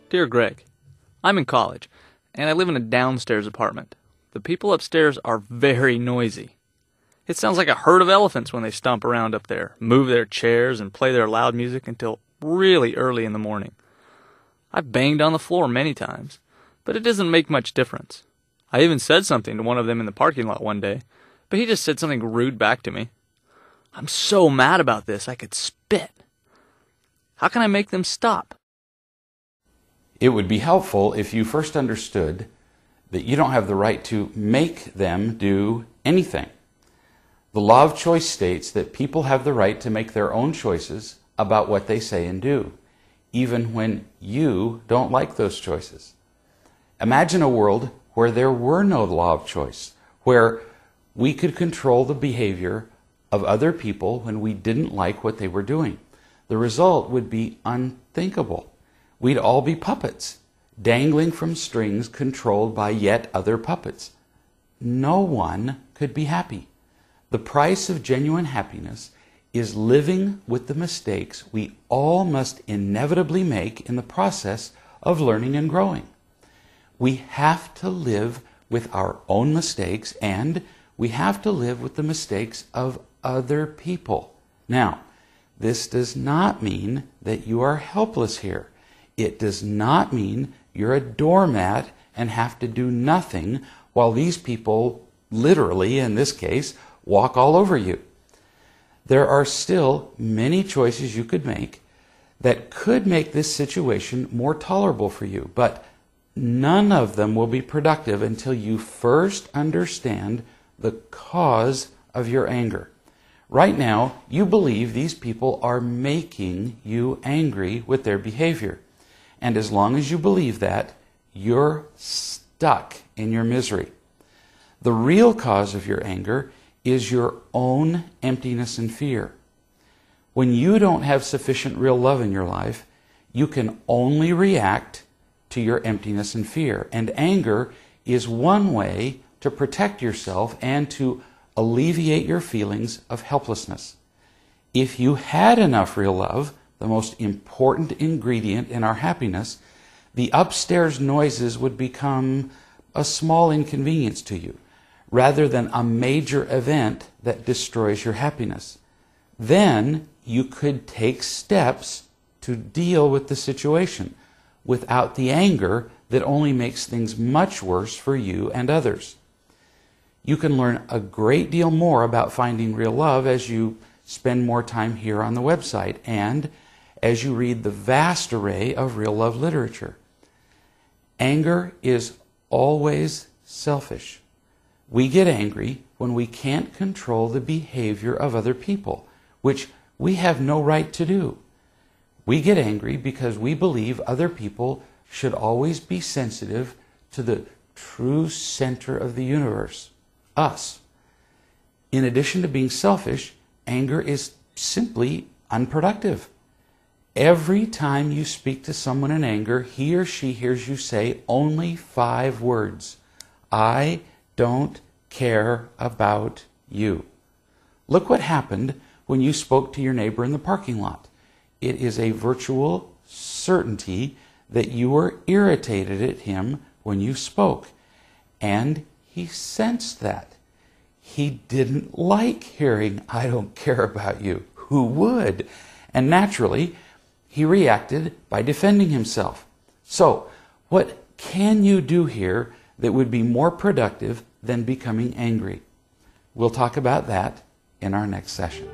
Dear Greg, I'm in college, and I live in a downstairs apartment. The people upstairs are very noisy. It sounds like a herd of elephants when they stomp around up there, move their chairs, and play their loud music until really early in the morning. I've banged on the floor many times, but it doesn't make much difference. I even said something to one of them in the parking lot one day, but he just said something rude back to me. I'm so mad about this, I could spit. How can I make them stop? It would be helpful if you first understood that you don't have the right to make them do anything. The law of choice states that people have the right to make their own choices about what they say and do, even when you don't like those choices. Imagine a world where there were no law of choice, where we could control the behavior of other people when we didn't like what they were doing. The result would be unthinkable. We'd all be puppets, dangling from strings controlled by yet other puppets. No one could be happy. The price of genuine happiness is living with the mistakes we all must inevitably make in the process of learning and growing. We have to live with our own mistakes, and we have to live with the mistakes of other people. Now, this does not mean that you are helpless here. It does not mean you're a doormat and have to do nothing while these people, literally in this case, walk all over you. There are still many choices you could make that could make this situation more tolerable for you, but none of them will be productive until you first understand the cause of your anger. Right now, you believe these people are making you angry with their behavior. And as long as you believe that, you're stuck in your misery. The real cause of your anger is your own emptiness and fear. When you don't have sufficient real love in your life, you can only react to your emptiness and fear. And anger is one way to protect yourself and to alleviate your feelings of helplessness. If you had enough real love, the most important ingredient in our happiness, the upstairs noises would become a small inconvenience to you, rather than a major event that destroys your happiness. Then you could take steps to deal with the situation without the anger that only makes things much worse for you and others. You can learn a great deal more about finding real love as you spend more time here on the website and as you read the vast array of real love literature. Anger is always selfish. We get angry when we can't control the behavior of other people, which we have no right to do. We get angry because we believe other people should always be sensitive to the true center of the universe, us. In addition to being selfish, anger is simply unproductive. Every time you speak to someone in anger, he or she hears you say only 5 words. I don't care about you. Look what happened when you spoke to your neighbor in the parking lot. It is a virtual certainty that you were irritated at him when you spoke. And he sensed that. He didn't like hearing, I don't care about you. Who would? And naturally, he reacted by defending himself. So, what can you do here that would be more productive than becoming angry? We'll talk about that in our next session.